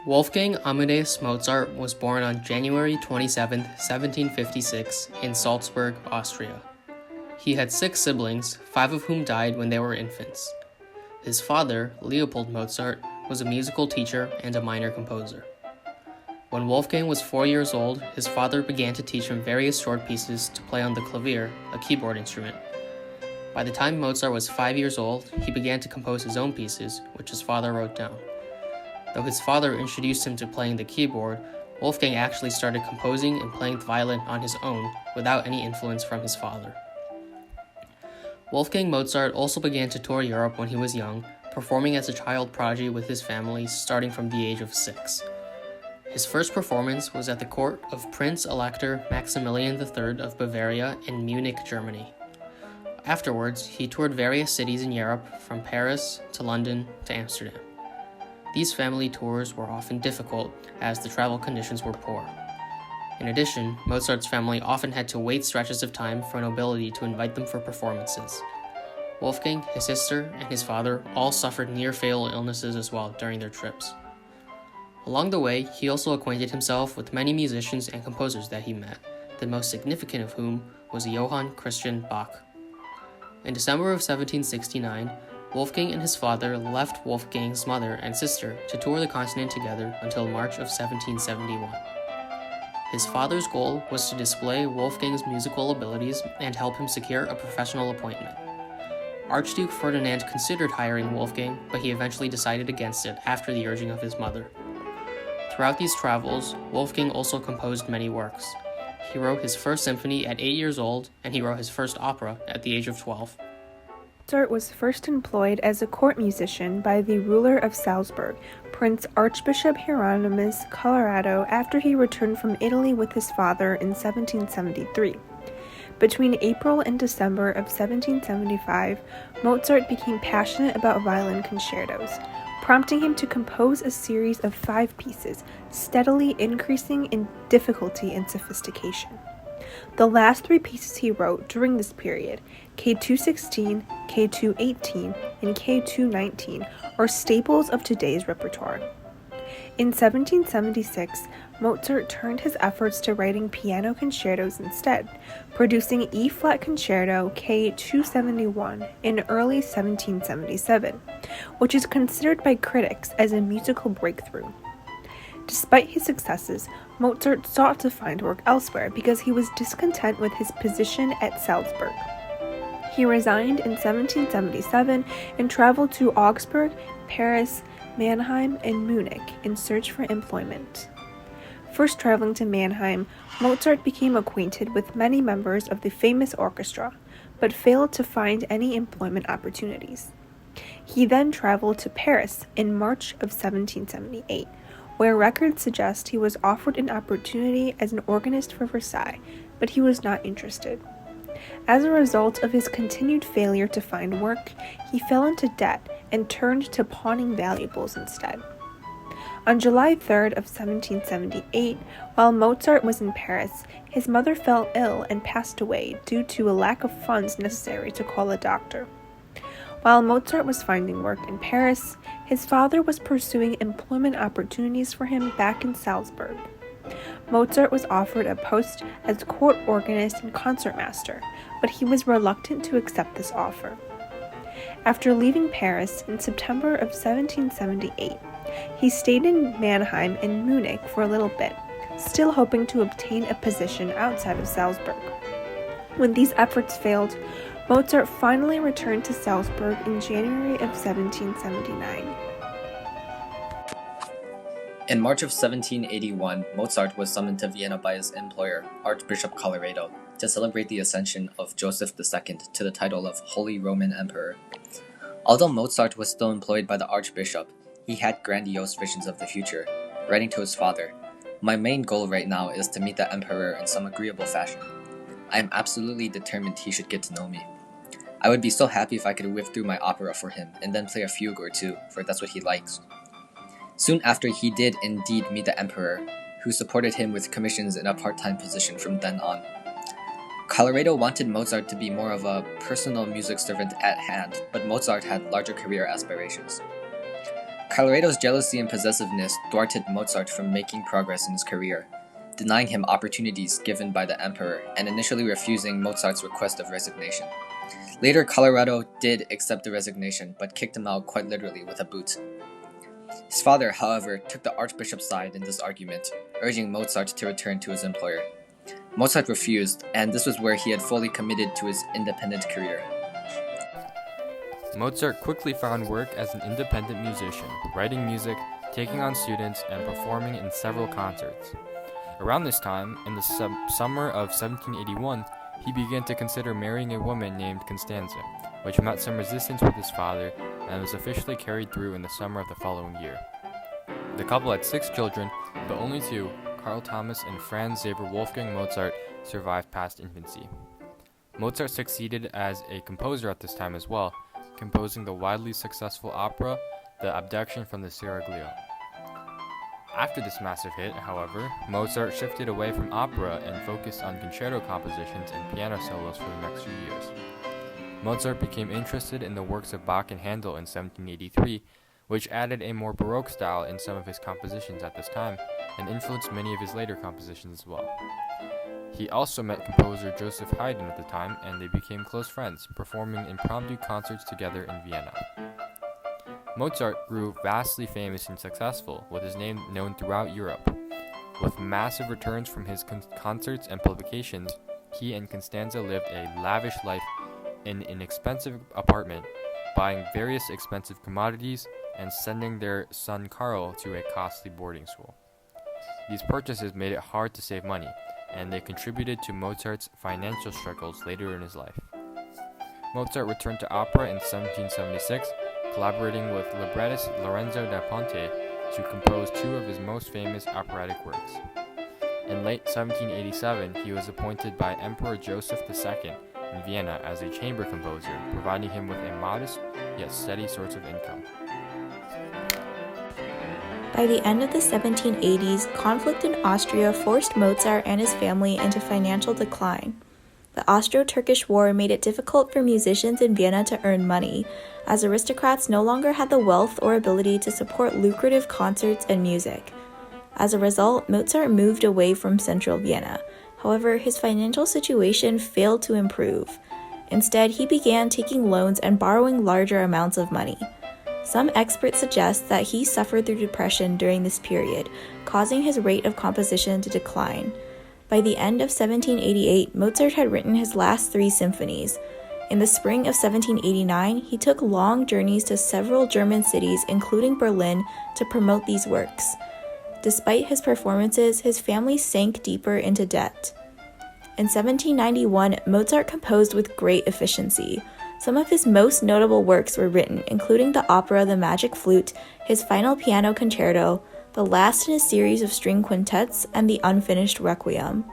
Wolfgang Amadeus Mozart was born on January 27, 1756, in Salzburg, Austria. He had 6 siblings, 5 of whom died when they were infants. His father, Leopold Mozart, was a musical teacher and a minor composer. When Wolfgang was 4 years old, his father began to teach him various short pieces to play on the clavier, a keyboard instrument. By the time Mozart was 5 years old, he began to compose his own pieces, which his father wrote down. Though his father introduced him to playing the keyboard, Wolfgang actually started composing and playing the violin on his own without any influence from his father. Wolfgang Mozart also began to tour Europe when he was young, performing as a child prodigy with his family starting from the age of 6. His first performance was at the court of Prince Elector Maximilian III of Bavaria in Munich, Germany. Afterwards, he toured various cities in Europe, from Paris to London to Amsterdam. These family tours were often difficult as the travel conditions were poor. In addition, Mozart's family often had to wait stretches of time for nobility to invite them for performances. Wolfgang, his sister, and his father all suffered near-fatal illnesses as well during their trips. Along the way, he also acquainted himself with many musicians and composers that he met, the most significant of whom was Johann Christian Bach. In December of 1769, Wolfgang and his father left Wolfgang's mother and sister to tour the continent together until March of 1771. His father's goal was to display Wolfgang's musical abilities and help him secure a professional appointment. Archduke Ferdinand considered hiring Wolfgang, but he eventually decided against it after the urging of his mother. Throughout these travels, Wolfgang also composed many works. He wrote his first symphony at 8 years old, and he wrote his first opera at the age of 12. Mozart was first employed as a court musician by the ruler of Salzburg, Prince Archbishop Hieronymus Colorado, after he returned from Italy with his father in 1773. Between April and December of 1775, Mozart became passionate about violin concertos, prompting him to compose a series of 5 pieces, steadily increasing in difficulty and sophistication. The last 3 pieces he wrote during this period, K216, K218, and K219, are staples of today's repertoire. In 1776, Mozart turned his efforts to writing piano concertos instead, producing E-flat Concerto K271 in early 1777, which is considered by critics as a musical breakthrough. Despite his successes, Mozart sought to find work elsewhere because he was discontent with his position at Salzburg. He resigned in 1777 and traveled to Augsburg, Paris, Mannheim, and Munich in search for employment. First traveling to Mannheim, Mozart became acquainted with many members of the famous orchestra, but failed to find any employment opportunities. He then traveled to Paris in March of 1778, where records suggest he was offered an opportunity as an organist for Versailles, but he was not interested. As a result of his continued failure to find work, he fell into debt and turned to pawning valuables instead. On July 3rd of 1778, while Mozart was in Paris, his mother fell ill and passed away due to a lack of funds necessary to call a doctor. While Mozart was finding work in Paris, his father was pursuing employment opportunities for him back in Salzburg. Mozart was offered a post as court organist and concertmaster, but he was reluctant to accept this offer. After leaving Paris in September of 1778, he stayed in Mannheim and Munich for a little bit, still hoping to obtain a position outside of Salzburg. When these efforts failed, Mozart finally returned to Salzburg in January of 1779. In March of 1781, Mozart was summoned to Vienna by his employer, Archbishop Colorado, to celebrate the ascension of Joseph II to the title of Holy Roman Emperor. Although Mozart was still employed by the Archbishop, he had grandiose visions of the future, writing to his father, "My main goal right now is to meet the Emperor in some agreeable fashion. I am absolutely determined he should get to know me. I would be so happy if I could whip through my opera for him and then play a fugue or two, for that's what he likes." Soon after, he did indeed meet the Emperor, who supported him with commissions in a part-time position from then on. Colorado wanted Mozart to be more of a personal music servant at hand, but Mozart had larger career aspirations. Colorado's jealousy and possessiveness thwarted Mozart from making progress in his career, denying him opportunities given by the emperor and initially refusing Mozart's request of resignation. Later, Colorado did accept the resignation, but kicked him out quite literally with a boot. His father, however, took the archbishop's side in this argument, urging Mozart to return to his employer. Mozart refused, and this was where he had fully committed to his independent career. Mozart quickly found work as an independent musician, writing music, taking on students, and performing in several concerts. Around this time, in the summer of 1781, he began to consider marrying a woman named Constanza, which met some resistance with his father and was officially carried through in the summer of the following year. The couple had 6 children, but only 2, Carl Thomas and Franz Xaver Wolfgang Mozart, survived past infancy. Mozart succeeded as a composer at this time as well, composing the widely successful opera, The Abduction from the Seraglio. After this massive hit, however, Mozart shifted away from opera and focused on concerto compositions and piano solos for the next few years. Mozart became interested in the works of Bach and Handel in 1783, which added a more Baroque style in some of his compositions at this time, and influenced many of his later compositions as well. He also met composer Joseph Haydn at the time, and they became close friends, performing impromptu concerts together in Vienna. Mozart grew vastly famous and successful, with his name known throughout Europe. With massive returns from his concerts and publications, he and Constanza lived a lavish life in an expensive apartment, buying various expensive commodities and sending their son Karl to a costly boarding school. These purchases made it hard to save money, and they contributed to Mozart's financial struggles later in his life. Mozart returned to opera in 1776, collaborating with librettist Lorenzo da Ponte to compose 2 of his most famous operatic works. In late 1787, he was appointed by Emperor Joseph II in Vienna as a chamber composer, providing him with a modest yet steady source of income. By the end of the 1780s, conflict in Austria forced Mozart and his family into financial decline. The Austro-Turkish War made it difficult for musicians in Vienna to earn money, as aristocrats no longer had the wealth or ability to support lucrative concerts and music. As a result, Mozart moved away from central Vienna. However, his financial situation failed to improve. Instead, he began taking loans and borrowing larger amounts of money. Some experts suggest that he suffered through depression during this period, causing his rate of composition to decline. By the end of 1788, Mozart had written his last 3 symphonies. In the spring of 1789, he took long journeys to several German cities, including Berlin, to promote these works. Despite his performances, his family sank deeper into debt. In 1791, Mozart composed with great efficiency. Some of his most notable works were written, including the opera The Magic Flute, his final piano concerto, the last in a series of string quintets, and the unfinished Requiem.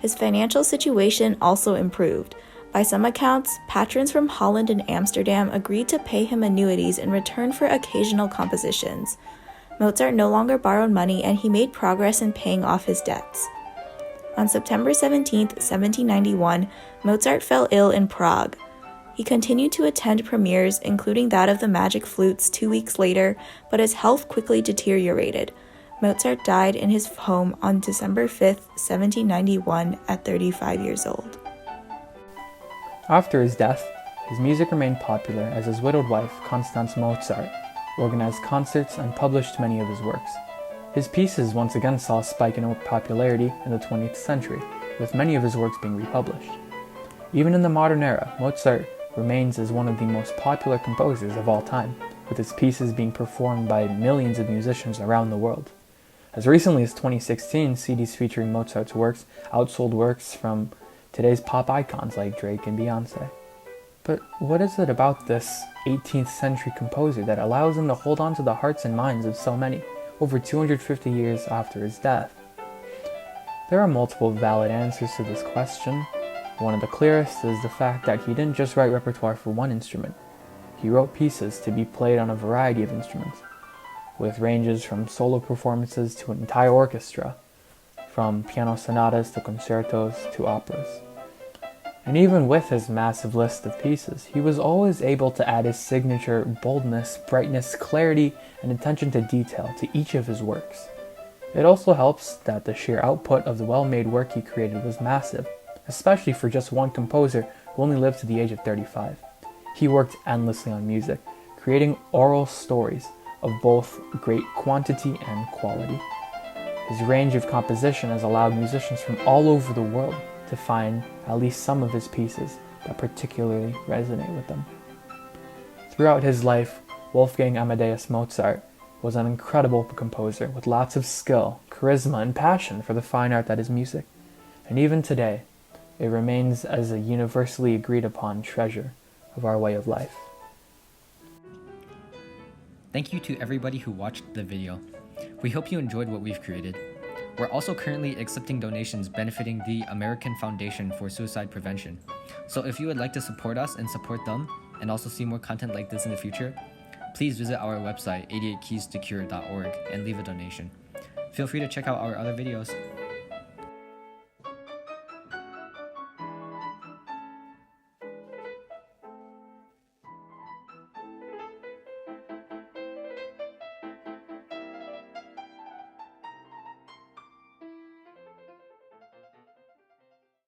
His financial situation also improved. By some accounts, patrons from Holland and Amsterdam agreed to pay him annuities in return for occasional compositions. Mozart no longer borrowed money, and he made progress in paying off his debts. On September 17, 1791, Mozart fell ill in Prague. He continued to attend premieres, including that of The Magic Flutes 2 weeks later, but his health quickly deteriorated. Mozart died in his home on December 5, 1791, at 35 years old. After his death, his music remained popular as his widowed wife, Constanze Mozart, organized concerts and published many of his works. His pieces once again saw a spike in popularity in the 20th century, with many of his works being republished. Even in the modern era, Mozart remains as one of the most popular composers of all time, with his pieces being performed by millions of musicians around the world. As recently as 2016, CDs featuring Mozart's works outsold works from today's pop icons like Drake and Beyonce. But what is it about this 18th century composer that allows him to hold on to the hearts and minds of so many, over 250 years after his death? There are multiple valid answers to this question. One of the clearest is the fact that he didn't just write repertoire for one instrument. He wrote pieces to be played on a variety of instruments, with ranges from solo performances to an entire orchestra, from piano sonatas to concertos to operas. And even with his massive list of pieces, he was always able to add his signature boldness, brightness, clarity, and attention to detail to each of his works. It also helps that the sheer output of the well-made work he created was massive, especially for just one composer who only lived to the age of 35. He worked endlessly on music, creating oral stories of both great quantity and quality. His range of composition has allowed musicians from all over the world to find at least some of his pieces that particularly resonate with them. Throughout his life, Wolfgang Amadeus Mozart was an incredible composer with lots of skill, charisma, and passion for the fine art that is music. And even today, it remains as a universally agreed upon treasure of our way of life. Thank you to everybody who watched the video. We hope you enjoyed what we've created. We're also currently accepting donations benefiting the American Foundation for Suicide Prevention. So if you would like to support us and support them, and also see more content like this in the future, please visit our website 88keystoCure.org and leave a donation. Feel free to check out our other videos.